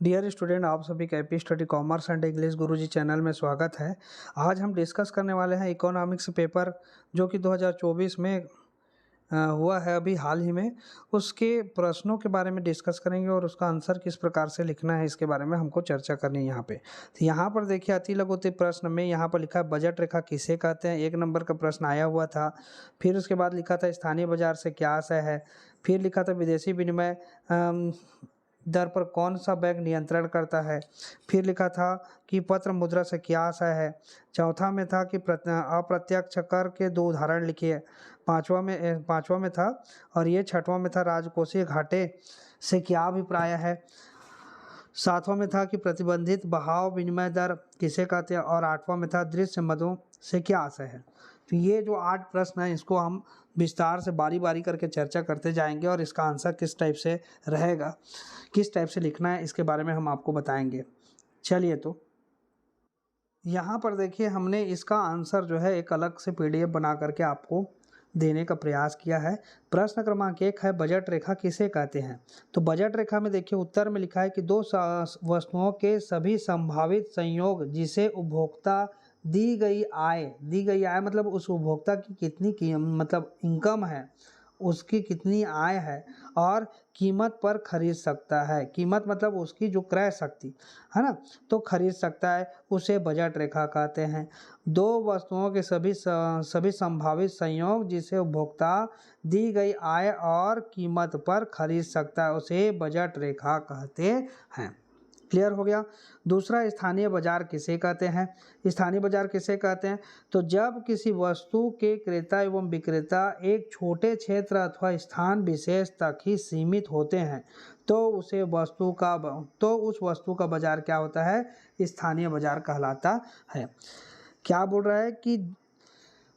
Dear student, आप सभी का AP study commerce and English Guruji channel में स्वागत है। आज हम डिस्कस करने वाले हैं इकोनॉमिक्स पेपर जो कि 2024 में हुआ है अभी हाल ही में। उसके प्रश्नों के बारे में डिस्कस करेंगे और उसका आंसर किस प्रकार से लिखना है इसके बारे में हमको चर्चा करनी है यहाँ पे। तो यहाँ पर देखिए अति लघुत्तम प्रश्न में यहाँ पर लिखा है बजट रेखा किसे कहते हैं। 1 नंबर का प्रश्न आया हुआ था। फिर उसके बाद लिखा था स्थानीय बाजार से क्या आशय है। फिर लिखा था विदेशी विनिमय दर पर कौन सा बैंक नियंत्रण करता है। फिर लिखा था कि पत्र मुद्रा से क्या आशय है। चौथा में था कि अप्रत्यक्ष कर के 2 उदाहरण लिखिए। पांचवा में था और ये छठवां में था राजकोषीय घाटे से क्या अभिप्राय है। 7वां में था कि प्रतिबंधित बहाव विनिमय दर किसे कहते हैं और 8वां में था दृश्य मदों से क्या आशय है। तो ये जो 8 प्रश्न हैं इसको हम विस्तार से बारी बारी करके चर्चा करते जाएंगे और इसका आंसर किस टाइप से रहेगा, किस टाइप से लिखना है, इसके बारे में हम आपको बताएंगे। चलिए, तो यहाँ पर देखिए हमने इसका आंसर जो है एक अलग से पीडीएफ बना करके आपको देने का प्रयास किया है। प्रश्न क्रमांक 1 है बजट रेखा किसे कहते हैं। तो बजट रेखा में देखिए उत्तर में लिखा है कि 2 वस्तुओं के सभी संभावित संयोग जिसे उपभोक्ता दी गई आय मतलब उस उपभोक्ता की कितनी मतलब इनकम है, उसकी कितनी आय है और कीमत पर खरीद सकता है। कीमत मतलब उसकी जो क्रय शक्ति है ना, तो खरीद सकता है, उसे बजट रेखा कहते हैं। 2 वस्तुओं के सभी संभावित संयोग जिसे उपभोक्ता दी गई आय और कीमत पर खरीद सकता है, उसे बजट रेखा कहते हैं। क्लियर हो गया। दूसरा, स्थानीय बाजार किसे कहते हैं। स्थानीय बाजार किसे कहते हैं, तो जब किसी वस्तु के क्रेता एवं विक्रेता एक छोटे क्षेत्र अथवा स्थान विशेष तक ही सीमित होते हैं तो उस वस्तु का बाजार क्या होता है, स्थानीय बाजार कहलाता है। क्या बोल रहा है कि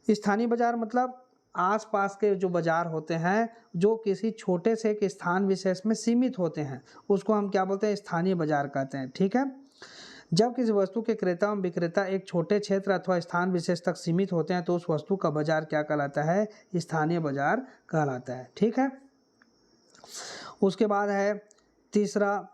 स्थानीय बाजार मतलब आसपास के जो बाजार होते हैं जो किसी छोटे से एक स्थान विशेष में सीमित होते हैं, उसको हम क्या बोलते हैं, स्थानीय बाजार कहते हैं। ठीक है। जब किसी वस्तु के क्रेता एवं विक्रेता एक छोटे क्षेत्र अथवा स्थान विशेष तक सीमित होते हैं तो उस वस्तु का बाजार क्या कहलाता है, स्थानीय बाजार कहलाता है। ठीक है। उसके बाद है तीसरा,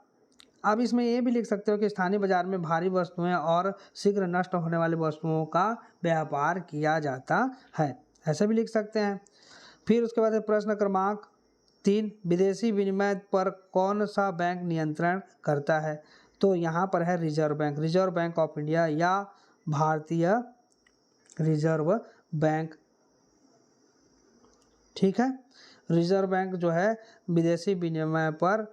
अब इसमें ये भी लिख सकते हो कि स्थानीय बाजार में भारी वस्तुएं और शीघ्र नष्ट होने वाली वस्तुओं का व्यापार किया जाता है, ऐसे भी लिख सकते हैं। फिर उसके बाद है प्रश्न क्रमांक 3, विदेशी विनिमय पर कौन सा बैंक नियंत्रण करता है। तो यहाँ पर है रिजर्व बैंक ऑफ इंडिया या भारतीय रिजर्व बैंक। ठीक है। रिजर्व बैंक जो है विदेशी विनिमय पर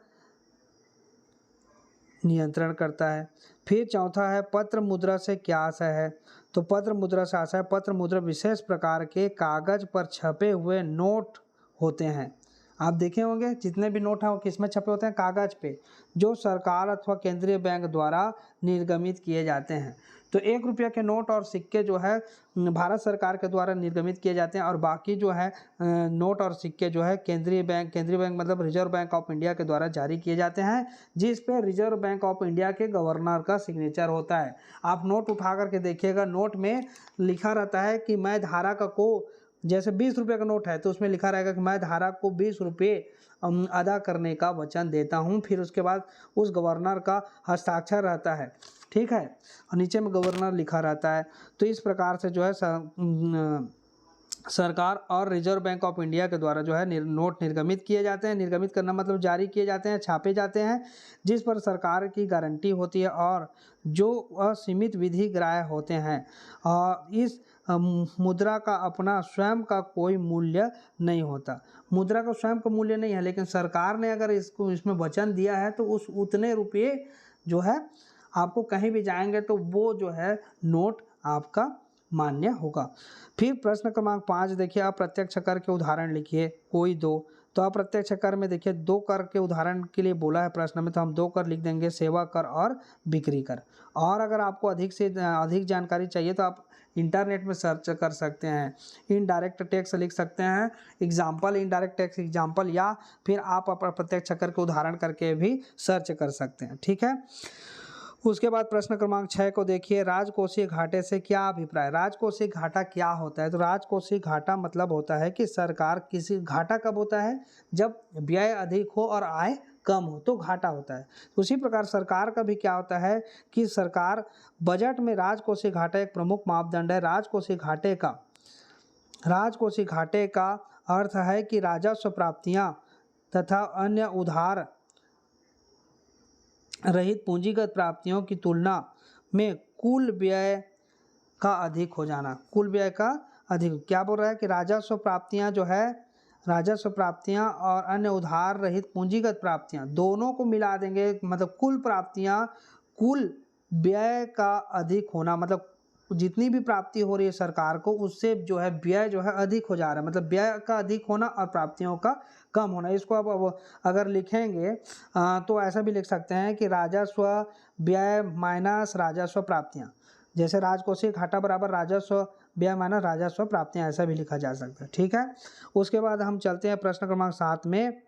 नियंत्रण करता है। फिर चौथा है पत्र मुद्रा से क्या आशय है। तो पत्र मुद्रा से आशय, पत्र मुद्रा विशेष प्रकार के कागज पर छपे हुए नोट होते हैं। आप देखे होंगे जितने भी नोट हैं वो किस में छपे होते हैं, कागज पे, जो सरकार अथवा केंद्रीय बैंक द्वारा निर्गमित किए जाते हैं। तो 1 रुपया के नोट और सिक्के जो है भारत सरकार के द्वारा निर्गमित किए जाते हैं और बाकी जो है नोट और सिक्के जो है केंद्रीय बैंक मतलब रिजर्व बैंक ऑफ इंडिया के द्वारा जारी किए जाते हैं, जिस पे रिजर्व बैंक ऑफ इंडिया के गवर्नर का सिग्नेचर होता है। आप नोट उठा करके देखिएगा, नोट में लिखा रहता है कि मैं धारक को, जैसे 20 रुपये का नोट है तो उसमें लिखा रहेगा कि मैं धारक को 20 रुपये अदा करने का वचन देता हूं। फिर उसके बाद उस गवर्नर का हस्ताक्षर रहता है। ठीक है। और नीचे में गवर्नर लिखा रहता है। तो इस प्रकार से जो है सरकार और रिजर्व बैंक ऑफ इंडिया के द्वारा जो है नोट निर्गमित किए जाते हैं। निर्गमित करना मतलब जारी किए जाते हैं, छापे जाते हैं, जिस पर सरकार की गारंटी होती है और जो असीमित विधि ग्राह्य होते हैं। और इस मुद्रा का अपना स्वयं का कोई मूल्य नहीं होता। मुद्रा का स्वयं का मूल्य नहीं है, लेकिन सरकार ने अगर इसमें वचन दिया है तो उस उतने रुपये जो है आपको कहीं भी जाएंगे तो वो जो है नोट आपका मान्य होगा। फिर प्रश्न क्रमांक 5 देखिए, अप्रत्यक्ष कर के उदाहरण लिखिए कोई 2। तो अप्रत्यक्ष कर में देखिए 2 कर के उदाहरण के लिए बोला है प्रश्न में, तो हम 2 कर लिख देंगे, सेवा कर और बिक्री कर। और अगर आपको अधिक से अधिक जानकारी चाहिए तो आप इंटरनेट में सर्च कर सकते हैं, इनडायरेक्ट टैक्स लिख सकते हैं, एग्जाम्पल इनडायरेक्ट टैक्स एग्जाम्पल, या फिर आप अप्रत्यक्ष कर के उदाहरण करके भी सर्च कर सकते हैं। ठीक है। उसके बाद प्रश्न क्रमांक 6 को देखिए, राजकोषीय घाटे से क्या अभिप्राय। राजकोषीय घाटा क्या होता है। तो राजकोषीय घाटा मतलब होता है कि सरकार किसी, घाटा कब होता है, जब व्यय अधिक हो और आय कम हो तो घाटा होता है। तो उसी प्रकार सरकार का भी क्या होता है कि सरकार बजट में राजकोषीय घाटा एक प्रमुख मापदंड है। राजकोषीय घाटे का अर्थ है कि राजस्व प्राप्तियां तथा अन्य उधार रहित पूंजीगत प्राप्तियों की तुलना में कुल व्यय का अधिक हो जाना। कुल व्यय का अधिक क्या बोल रहा है कि राजस्व प्राप्तियां और अन्य उधार रहित पूंजीगत प्राप्तियां दोनों को मिला देंगे, मतलब कुल प्राप्तियां कुल व्यय का अधिक होना, मतलब जितनी भी प्राप्ति हो रही है सरकार को उससे जो है व्यय जो है अधिक हो जा रहा है, मतलब व्यय का अधिक होना और प्राप्तियों का कम होना। इसको अब अगर लिखेंगे तो ऐसा भी लिख सकते हैं कि राजस्व व्यय माइनस राजस्व प्राप्तियां, जैसे राजकोषीय घाटा बराबर राजस्व व्यय माइनस राजस्व प्राप्तियां, ऐसा भी लिखा जा सकता है। ठीक है, उसके बाद हम चलते हैं प्रश्न क्रमांक 7 में।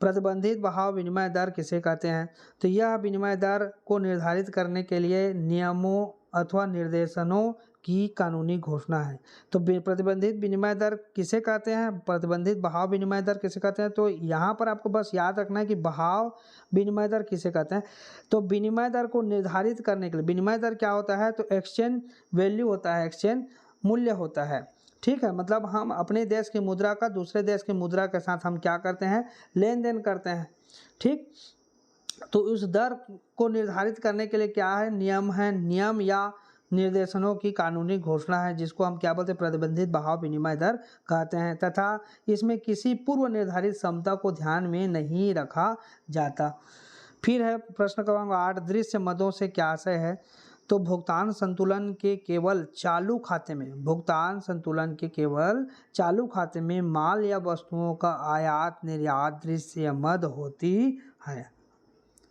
प्रतिबंधित बहाव विनिमय दर किसे कहते हैं? तो यह विनिमय दर को निर्धारित करने के लिए नियमों अथवा निर्देशनों की कानूनी घोषणा है। तो प्रतिबंधित विनिमय दर किसे कहते हैं? प्रतिबंधित बहाव विनिमय दर किसे कहते हैं? तो यहाँ पर आपको बस याद रखना है कि बहाव विनिमय दर किसे कहते हैं। तो विनिमय दर को निर्धारित करने के लिए विनिमय दर क्या होता है? तो एक्सचेंज वैल्यू होता है, एक्सचेंज मूल्य होता है। ठीक है, मतलब हम अपने देश की मुद्रा का दूसरे देश की मुद्रा के साथ हम क्या करते हैं? लेन देन करते हैं। ठीक, तो उस दर को निर्धारित करने के लिए क्या है? नियम है, नियम या निर्देशनों की कानूनी घोषणा है, जिसको हम क्या बोलते हैं? प्रतिबंधित बहाव विनिमय दर कहते हैं, तथा इसमें किसी पूर्व निर्धारित क्षमता को ध्यान में नहीं रखा जाता। फिर है प्रश्न क्रमांक 8, दृश्य मदों से क्या आशय है? तो भुगतान संतुलन के केवल चालू खाते में माल या वस्तुओं का आयात निर्यात दृश्य मद होती है।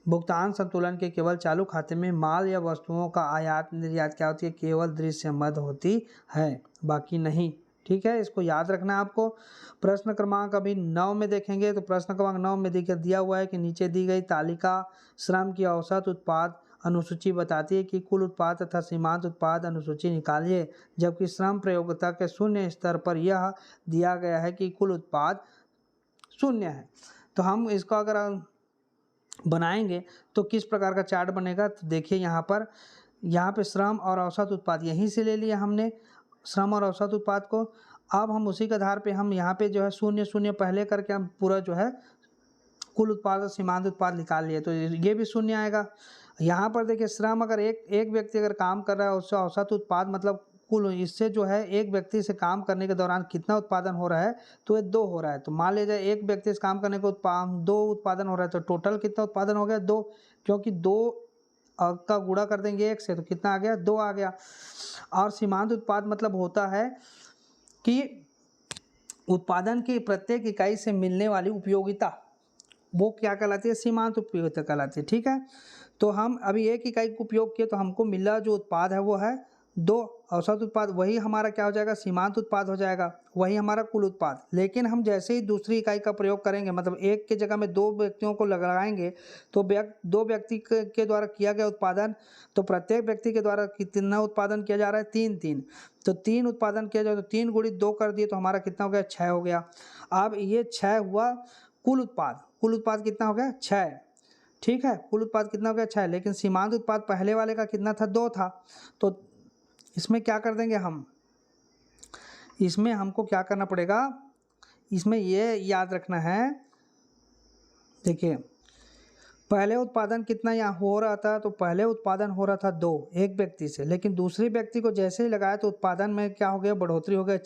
भुगतान संतुलन के केवल चालू खाते में माल या वस्तुओं का आयात निर्यात क्या होती है? केवल दृश्य मद होती है, बाकी नहीं। ठीक है, इसको याद रखना है आपको। प्रश्न क्रमांक अभी 9 में देखेंगे। तो प्रश्न क्रमांक 9 में दिया हुआ है कि नीचे दी गई तालिका श्रम की औसत उत्पाद अनुसूची बताती है कि कुल उत्पाद तथा सीमांत उत्पाद अनुसूची निकालिए, जबकि श्रम प्रयोज्यता के शून्य स्तर पर यह दिया गया है कि कुल उत्पाद शून्य है। तो हम इसको अगर बनाएंगे तो किस प्रकार का चार्ट बनेगा? तो देखिए यहाँ पे श्रम और औसत उत्पाद यहीं से ले लिया हमने, श्रम और औसत उत्पाद को। अब हम उसी के आधार पे हम यहाँ पे जो है शून्य शून्य पहले करके हम पूरा जो है कुल उत्पाद और सीमांत उत्पाद निकाल लिए, तो ये भी शून्य आएगा। यहाँ पर देखिए श्रम अगर एक व्यक्ति अगर काम कर रहा है, उससे औसत उत्पाद मतलब कुल, इससे जो है एक व्यक्ति से काम करने के दौरान कितना उत्पादन हो रहा है? तो ये 2 हो रहा है। तो मान लीजिए एक व्यक्ति से काम करने को 2 उत्पादन हो रहा है, तो टोटल कितना उत्पादन हो गया? 2, क्योंकि 2 का गुणा कर देंगे 1 से तो कितना आ गया? 2 आ गया। और सीमांत उत्पाद मतलब होता है कि उत्पादन की प्रत्येक इकाई से मिलने वाली उपयोगिता, वो क्या कहलाती है? सीमांत उपयोगिता कहलाती है। ठीक है, तो हम अभी एक इकाई का उपयोग किए तो हमको मिला जो उत्पाद है वो है 2 औसत उत्पाद, वही हमारा क्या हो जाएगा? सीमांत उत्पाद हो जाएगा, वही हमारा कुल उत्पाद। लेकिन हम जैसे ही दूसरी इकाई का प्रयोग करेंगे, मतलब एक के जगह में 2 व्यक्तियों को लगाएंगे, तो 2 व्यक्ति के द्वारा किया गया उत्पादन, तो प्रत्येक व्यक्ति के द्वारा कितना उत्पादन किया जा रहा है? 3 तो 3 उत्पादन किया जाए तो 3 गुणित 2 कर दिए तो हमारा कितना हो गया? 6 हो गया। अब ये 6 हुआ कुल उत्पाद कितना हो गया? 6। ठीक है, कुल उत्पाद कितना हो गया? 6। लेकिन सीमांत उत्पाद पहले वाले का कितना था? 2 था। तो इसमें क्या कर देंगे हम? इसमें हमको क्या करना पड़ेगा? इसमें ये याद रखना है, देखिए पहले उत्पादन कितना यहाँ हो रहा था? तो पहले उत्पादन हो रहा था 2 एक व्यक्ति से, लेकिन दूसरे व्यक्ति को जैसे ही लगाया तो उत्पादन में क्या हो गया? बढ़ोतरी हो गया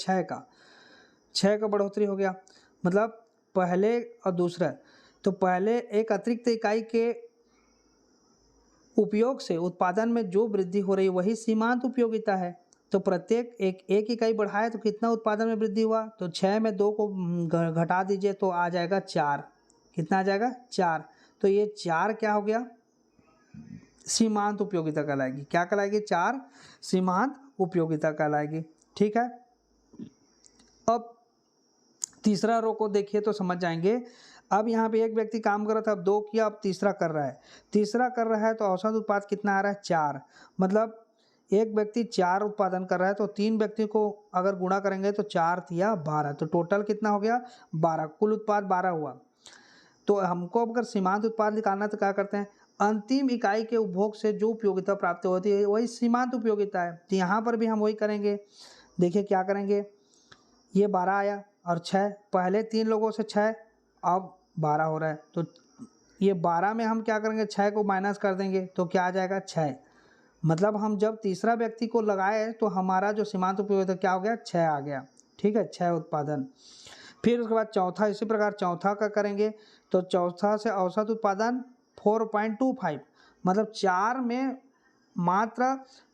6 का बढ़ोतरी हो गया। मतलब पहले और दूसरा, तो पहले एक अतिरिक्त इकाई के उपयोग से उत्पादन में जो वृद्धि हो रही है वही सीमांत उपयोगिता है। तो प्रत्येक एक इकाई बढ़ाए तो कितना उत्पादन में वृद्धि हुआ? तो 6 में 2 को घटा दीजिए तो आ जाएगा 4। कितना आ जाएगा? 4। तो ये 4 क्या हो गया? सीमांत उपयोगिता कहलाएगी। क्या कहलाएगी? 4 सीमांत उपयोगिता कहलाएगी। ठीक है, अब तीसरा रो को देखिए तो समझ जाएंगे। अब यहाँ पे एक व्यक्ति काम कर रहा था, अब 2 किया, अब तीसरा कर रहा है तो औसत उत्पाद कितना आ रहा है? 4। मतलब एक व्यक्ति 4 उत्पादन कर रहा है, तो 3 व्यक्ति को अगर गुणा करेंगे तो 4 या 12, तो टोटल कितना हो गया? 12। कुल उत्पाद 12 हुआ। तो हमको अगर सीमांत उत्पाद निकालना है तो क्या करते हैं, अंतिम इकाई के उपभोग से जो उपयोगिता प्राप्त होती है वही सीमांत उपयोगिता है। तो यहाँ पर भी हम वही करेंगे। देखिए क्या करेंगे, ये 12 आया और 6, पहले 3 लोगों से 6, अब 12 हो रहा है, तो ये 12 में हम क्या करेंगे, 6 को माइनस कर देंगे तो क्या आ जाएगा 6। मतलब हम जब तीसरा व्यक्ति को लगाए तो हमारा जो सीमांत उपयोगिता क्या हो गया, 6 आ गया। ठीक है, 6 उत्पादन। फिर उसके बाद चौथा, इसी प्रकार चौथा का करेंगे तो चौथा से औसत उत्पादन 4.25, मतलब 4 में मात्र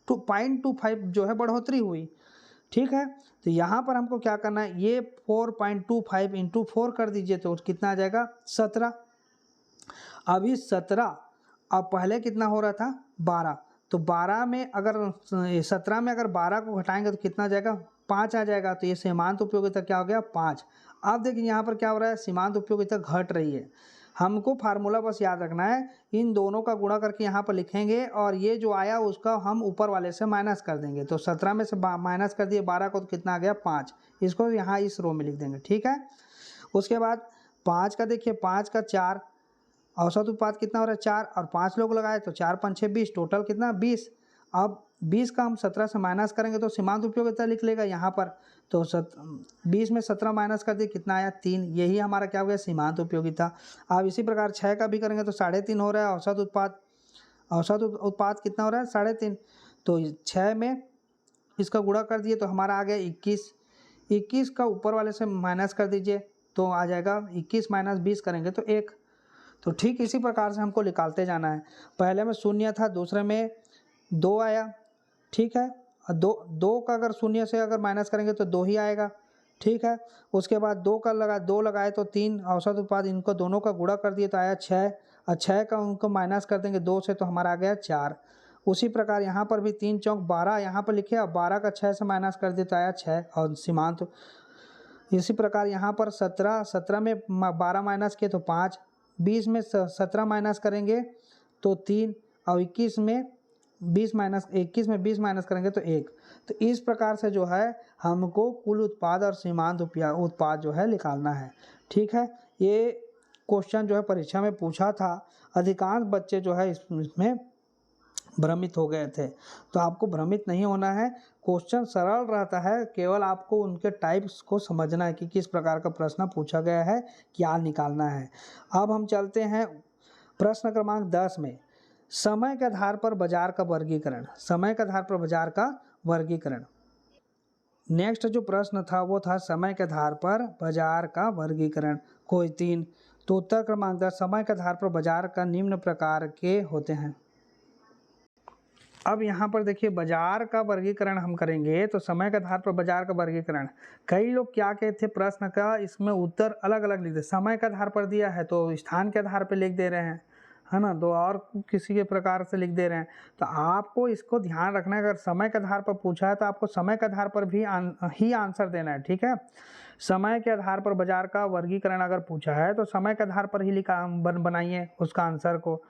2.25 जो है बढ़ोतरी हुई। ठीक है, तो यहाँ पर हमको क्या करना है, ये 4.25 इंटू 4 कर दीजिए तो कितना आ जाएगा 17। अभी 17, अब पहले कितना हो रहा था 12, तो 12 में अगर 17 में अगर 12 को घटाएंगे तो कितना आ जाएगा 5 आ जाएगा। तो ये सीमांत उपयोगिता क्या हो गया 5। अब देखिए यहाँ पर क्या हो रहा है, सीमांत उपयोगिता घट रही है। हमको फार्मूला बस याद रखना है, इन दोनों का गुणा करके यहाँ पर लिखेंगे और ये जो आया उसका हम ऊपर वाले से माइनस कर देंगे। तो 17 में से माइनस कर दिए 12 को तो कितना आ गया 5, इसको यहाँ इस रो में लिख देंगे। ठीक है, उसके बाद 5 का देखिए, 5 का 4, औसत उत्पाद कितना हो रहा है 4, और 5 लोग लगाए तो 4 5 6 20, टोटल कितना 20। अब 20 का हम 17 से माइनस करेंगे तो सीमांत उपयोगिता लिख लेगा यहाँ पर। तो 20 में 17 माइनस कर दिए, कितना आया 3, यही हमारा क्या हो गया सीमांत उपयोगिता। अब इसी प्रकार 6 का भी करेंगे तो 3.5 हो रहा है औसत उत्पाद। औसत उत्पाद कितना हो रहा है 3.5, तो 6 में इसका गुणा कर दिए तो हमारा आ गया 21। 21 का ऊपर वाले से माइनस कर दीजिए तो आ जाएगा 21 माइनस 20 करेंगे तो 1। तो ठीक इसी प्रकार से हमको निकालते जाना है। पहले में शून्य था, दूसरे में 2 आया। ठीक है, और 2 का अगर शून्य से अगर माइनस करेंगे तो 2 ही आएगा। ठीक है, उसके बाद 2 लगाए तो 3, औसत उत्पाद इनको दोनों का गुणा कर दिए तो आया 6, और 6 का उनको माइनस कर देंगे 2 से तो हमारा आ गया 4। उसी प्रकार यहाँ पर भी 3 चौक 12 यहाँ पर लिखे, अब 12 का 6 से माइनस कर दिए तो आया 6 और सीमांत। इसी प्रकार यहाँ पर 17 में 12 माइनस किए तो 5, 20 में 17 माइनस करेंगे तो 3, और 21 में 20 माइनस करेंगे तो 1। तो इस प्रकार से जो है हमको कुल उत्पाद और सीमांत उत्पाद जो है निकालना है। ठीक है, ये क्वेश्चन जो है परीक्षा में पूछा था, अधिकांश बच्चे जो है इसमें भ्रमित हो गए थे। तो आपको भ्रमित नहीं होना है, क्वेश्चन सरल रहता है, केवल आपको उनके टाइप्स को समझना है कि किस प्रकार का प्रश्न पूछा गया है, क्या निकालना है। अब हम चलते हैं प्रश्न क्रमांक 10 में, समय के आधार पर बाजार का वर्गीकरण। समय के आधार पर बाजार का वर्गीकरण। नेक्स्ट जो प्रश्न था वो था समय के आधार पर बाजार का वर्गीकरण, कोई 3। तो उत्तर क्रमांक 10, समय के आधार पर बाजार का निम्न प्रकार के होते हैं। अब यहाँ पर देखिए बाजार का वर्गीकरण हम करेंगे तो समय के आधार पर बाजार का वर्गीकरण, कई लोग क्या कहते थे प्रश्न का इसमें उत्तर अलग अलग लिख दे, समय के आधार पर दिया है तो स्थान के आधार पर लिख दे रहे हैं, है ना, तो और किसी के प्रकार से लिख दे रहे हैं। तो आपको इसको ध्यान रखना है, अगर समय के आधार पर पूछा है तो आपको समय के आधार पर भी ही आंसर देना है। ठीक है, समय के आधार पर बाजार का वर्गीकरण अगर पूछा है तो समय के आधार पर ही बनाइए उसका आंसर को।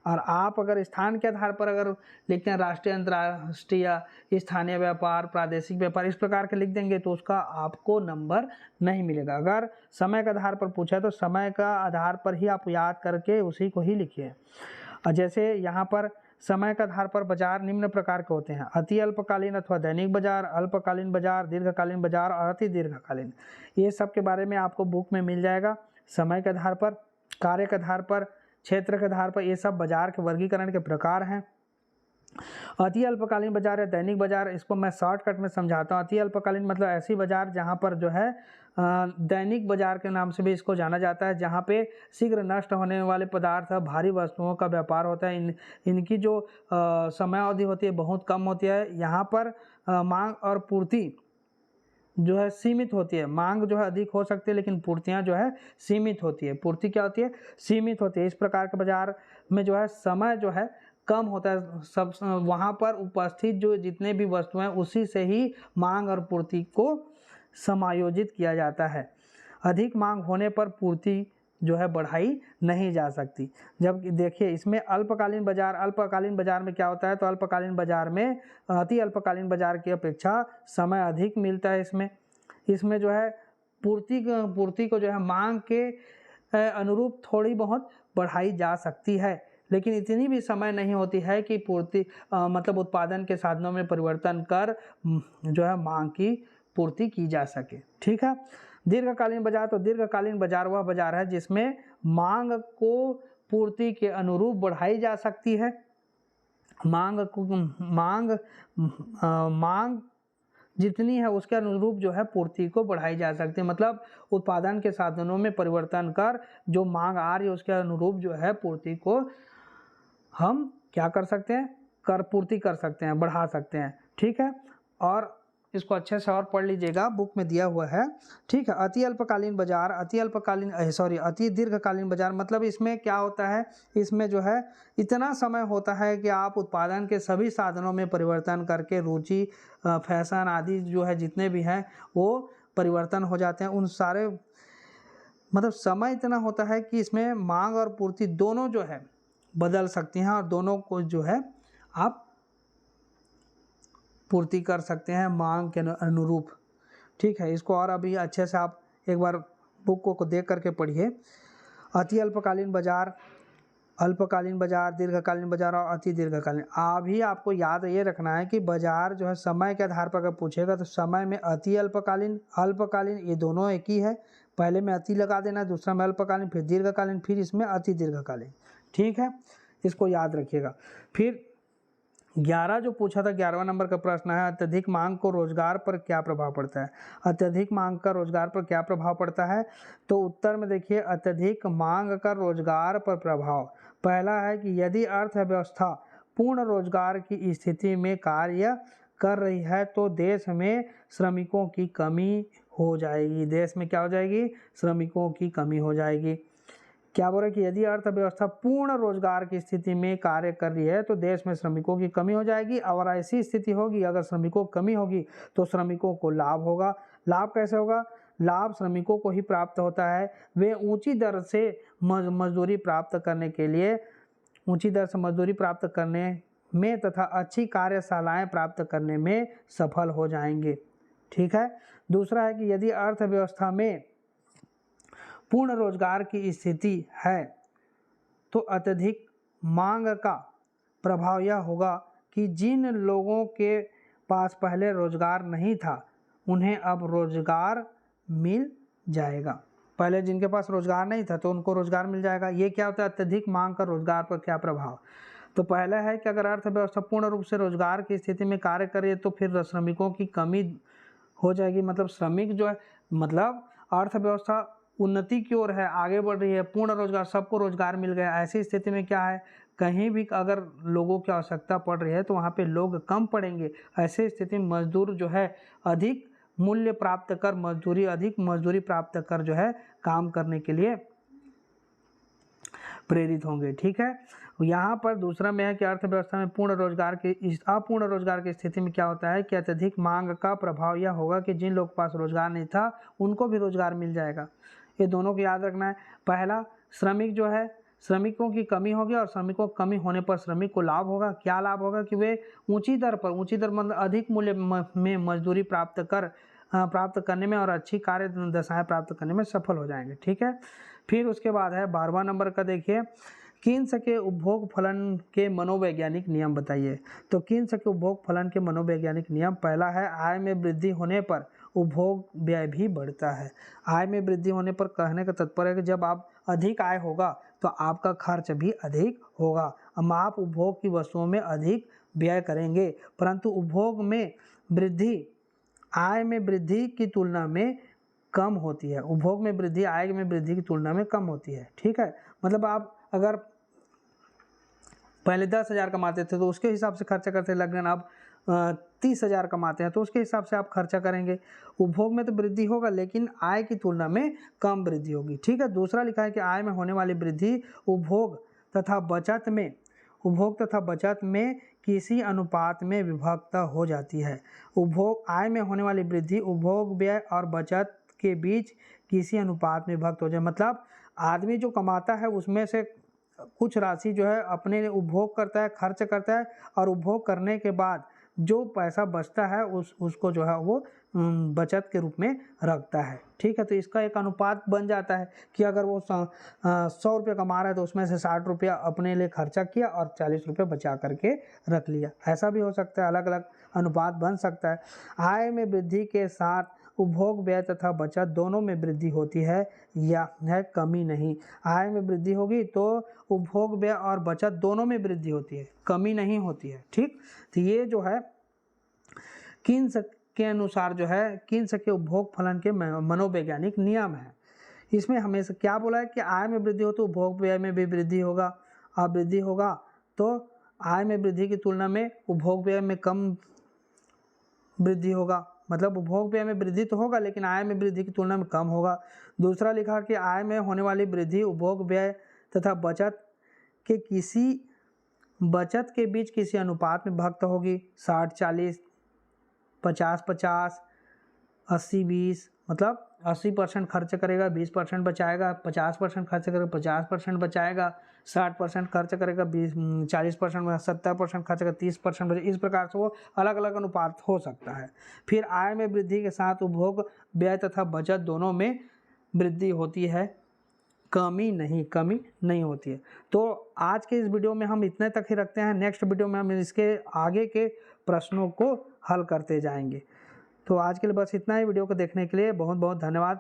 और आप अगर स्थान के आधार पर अगर लिखते हैं राष्ट्रीय, अंतर्राष्ट्रीय, स्थानीय व्यापार, प्रादेशिक व्यापार, इस प्रकार के लिख देंगे तो उसका आपको नंबर नहीं मिलेगा। अगर समय के आधार पर पूछा है तो समय का आधार पर ही आप याद करके उसी को ही लिखिए। और जैसे यहाँ पर समय के आधार पर बाजार निम्न प्रकार के होते हैं, अति अल्पकालीन अथवा दैनिक बाजार, अल्पकालीन बाजार, दीर्घकालीन बाजार और अति दीर्घकालीन। ये सब के बारे में आपको बुक में मिल जाएगा। समय के आधार पर, कार्य के आधार पर, क्षेत्र के आधार पर, ये सब बाजार के वर्गीकरण के प्रकार हैं। अति अल्पकालीन बाजार या दैनिक बाजार, इसको मैं शॉर्टकट में समझाता हूँ। अति अल्पकालीन मतलब ऐसी बाजार जहाँ पर जो है दैनिक बाजार के नाम से भी इसको जाना जाता है, जहाँ पे शीघ्र नष्ट होने वाले पदार्थ, भारी वस्तुओं का व्यापार होता है। इनकी जो समय अवधि होती है बहुत कम होती है। यहाँ पर मांग और पूर्ति जो है सीमित होती है, मांग जो है अधिक हो सकती है लेकिन पूर्तियाँ जो है सीमित होती है। पूर्ति क्या होती है, सीमित होती है। इस प्रकार के बाजार में जो है समय जो है कम होता है, सब वहाँ पर उपस्थित जो जितने भी वस्तु हैं उसी से ही मांग और पूर्ति को समायोजित किया जाता है। अधिक मांग होने पर पूर्ति जो है बढ़ाई नहीं जा सकती। जब देखिए इसमें अल्पकालीन बाजार में क्या होता है, तो अल्पकालीन बाजार में अति अल्पकालीन बाजार की अपेक्षा समय अधिक मिलता है। इसमें जो है पूर्ति को जो है मांग के अनुरूप थोड़ी बहुत बढ़ाई जा सकती है, लेकिन इतनी भी समय नहीं होती है कि पूर्ति मतलब उत्पादन के साधनों में परिवर्तन कर जो है मांग की पूर्ति की जा सके। ठीक है। दीर्घकालीन बाजार, तो दीर्घकालीन बाजार वह बाजार है जिसमें मांग को पूर्ति के अनुरूप बढ़ाई जा सकती है। मांग जितनी है उसके अनुरूप जो है पूर्ति को बढ़ाई जा सकती है। मतलब उत्पादन के साधनों में परिवर्तन कर जो मांग आ रही है उसके अनुरूप जो है पूर्ति को हम क्या कर सकते हैं, कर पूर्ति कर सकते हैं, बढ़ा सकते हैं। ठीक है। और इसको अच्छे से और पढ़ लीजिएगा, बुक में दिया हुआ है। ठीक है। अति अल्पकालीन बाजार, अति दीर्घकालीन बाजार, मतलब इसमें क्या होता है, इसमें जो है इतना समय होता है कि आप उत्पादन के सभी साधनों में परिवर्तन करके रुचि, फैशन आदि जो है जितने भी हैं वो परिवर्तन हो जाते हैं। उन सारे मतलब समय इतना होता है कि इसमें मांग और पूर्ति दोनों जो है बदल सकती हैं और दोनों को जो है आप पूर्ति कर सकते हैं मांग के अनुरूप। ठीक है। इसको और अभी अच्छे से आप एक बार बुक को देख करके पढ़िए। अति अल्पकालीन बाजार, अल्पकालीन बाजार, दीर्घकालीन बाजार और अति दीर्घकालीन। अभी आपको याद ये रखना है कि बाजार जो है समय के आधार पर अगर पूछेगा तो समय में अति अल्पकालीन, अल्पकालीन ये दोनों एक ही है। पहले में अति लगा देना, दूसरा में अल्पकालीन, फिर दीर्घकालीन, फिर इसमें अति दीर्घकालीन। ठीक है। इसको याद रखिएगा। फिर 11 जो पूछा था, 11वां नंबर का प्रश्न है, अत्यधिक मांग को रोजगार पर क्या प्रभाव पड़ता है। अत्यधिक मांग का रोजगार पर क्या प्रभाव पड़ता है, तो उत्तर में देखिए अत्यधिक मांग का रोजगार पर प्रभाव। पहला है कि यदि अर्थव्यवस्था पूर्ण रोजगार की स्थिति में कार्य कर रही है तो देश में श्रमिकों की कमी हो जाएगी। देश में क्या हो जाएगी, श्रमिकों की कमी हो जाएगी। क्या बोल रहे कि यदि अर्थव्यवस्था पूर्ण रोजगार की स्थिति में कार्य कर रही है तो देश में श्रमिकों की कमी हो जाएगी। और ऐसी स्थिति होगी, अगर श्रमिकों की कमी होगी तो श्रमिकों को लाभ होगा। लाभ कैसे होगा, लाभ श्रमिकों को ही प्राप्त होता है। वे ऊंची दर से मजदूरी प्राप्त करने के लिए, ऊंची दर से मजदूरी प्राप्त करने में तथा अच्छी कार्यशालाएं प्राप्त करने में सफल हो जाएंगे। ठीक है। दूसरा है कि यदि अर्थव्यवस्था में पूर्ण रोजगार की स्थिति है तो अत्यधिक मांग का प्रभाव यह होगा कि जिन लोगों के पास पहले रोजगार नहीं था उन्हें अब रोजगार मिल जाएगा। पहले जिनके पास रोजगार नहीं था तो उनको रोजगार मिल जाएगा। ये क्या होता है, अत्यधिक मांग का रोजगार पर क्या प्रभाव। तो पहला है कि अगर अर्थव्यवस्था पूर्ण रूप से रोजगार की स्थिति में कार्य करे तो फिर श्रमिकों की कमी हो जाएगी। मतलब श्रमिक जो है, मतलब अर्थव्यवस्था उन्नति की ओर है, आगे बढ़ रही है, पूर्ण रोजगार, सबको रोजगार मिल गया। ऐसी स्थिति में क्या है, कहीं भी अगर लोगों की आवश्यकता पड़ रही है तो वहाँ पे लोग कम पड़ेंगे। ऐसी स्थिति में मजदूर जो है अधिक मूल्य प्राप्त कर, अधिक मजदूरी प्राप्त कर जो है काम करने के लिए प्रेरित होंगे। ठीक है। यहाँ पर दूसरा में है कि अर्थव्यवस्था में अपूर्ण रोजगार की स्थिति में क्या होता है कि अत्यधिक मांग का प्रभाव यह होगा कि जिन लोगों के पास रोजगार नहीं था उनको भी रोजगार मिल जाएगा। ये दोनों को याद रखना है। पहला, श्रमिक जो है, श्रमिकों की कमी होगी और श्रमिकों की कमी होने पर श्रमिक को लाभ होगा। क्या लाभ होगा कि वे ऊंची दर मतलब अधिक मूल्य में मजदूरी प्राप्त करने में और अच्छी कार्य दशाएं प्राप्त करने में सफल हो जाएंगे। ठीक है। फिर उसके बाद है 12वां नंबर का, देखिए कीन्स के उपभोग फलन के मनोवैज्ञानिक नियम बताइए। तो कीन्स के उपभोग फलन के मनोवैज्ञानिक नियम, पहला है आय में वृद्धि होने पर उपभोग व्यय भी बढ़ता है। आय में वृद्धि होने पर कहने का तात्पर्य है कि जब आप अधिक आय होगा तो आपका खर्च भी अधिक होगा। आप उपभोग की वस्तुओं में अधिक व्यय करेंगे, परंतु उपभोग में वृद्धि आय में वृद्धि की तुलना में कम होती है। उपभोग में वृद्धि आय में वृद्धि की तुलना में कम होती है। ठीक है। मतलब आप अगर पहले 10,000 कमाते थे तो उसके हिसाब से खर्चा करते, लगन अब 30,000 कमाते हैं तो उसके हिसाब से आप खर्चा करेंगे। उपभोग में तो वृद्धि होगा लेकिन आय की तुलना में कम वृद्धि होगी। ठीक है। दूसरा लिखा है कि आय में होने वाली वृद्धि उपभोग तथा बचत में किसी अनुपात में विभक्त हो जाती है। आय में होने वाली वृद्धि उपभोग व्यय और बचत के बीच किसी अनुपात में विभक्त हो जाए। मतलब आदमी जो कमाता है उसमें से कुछ राशि जो है अपने लिए उपभोग करता है, खर्च करता है, और उपभोग करने के बाद जो पैसा बचता है उसको जो है वो बचत के रूप में रखता है। ठीक है, तो इसका एक अनुपात बन जाता है कि अगर वो 100 रुपये कमा रहा है तो उसमें से 60 रुपया अपने लिए खर्चा किया और 40 रुपये बचा करके रख लिया। ऐसा भी हो सकता है, अलग अलग अनुपात बन सकता है। आय में वृद्धि के साथ उपभोग व्यय तथा बचत दोनों में वृद्धि होती है या है कमी नहीं। आय में वृद्धि होगी तो उपभोग व्यय और बचत दोनों में वृद्धि होती है, कमी नहीं होती है। ठीक, तो ये जो है किन्स के अनुसार जो है किन्स के उपभोग फलन के मनोवैज्ञानिक नियम है। इसमें हमेशा क्या बोला है कि आय में वृद्धि हो तो उपभोग व्यय में भी वृद्धि होगा, और वृद्धि होगा तो आय में वृद्धि की तुलना में उपभोग व्यय में कम वृद्धि होगा। मतलब उपभोग व्यय में वृद्धि तो होगा लेकिन आय में वृद्धि की तुलना में कम होगा। दूसरा लिखा कि आय में होने वाली वृद्धि उपभोग व्यय तथा बचत के बीच किसी अनुपात में भक्त होगी, 60-40, 50-50, 80-20। मतलब 80% खर्च करेगा, 20% बचाएगा, 50% खर्च करेगा, 50% बचाएगा, 60% खर्च करेगा, 40%, 70% खर्च करेगा, 30% बचे। इस प्रकार से वो अलग अलग अनुपात हो सकता है। फिर आय में वृद्धि के साथ उपभोग व्यय तथा बचत दोनों में वृद्धि होती है, कमी नहीं होती है। तो आज के इस वीडियो में हम इतने तक ही रखते हैं। नेक्स्ट वीडियो में हम इसके आगे के प्रश्नों को हल करते जाएंगे। तो आज के लिए बस इतना ही। वीडियो को देखने के लिए बहुत बहुत धन्यवाद।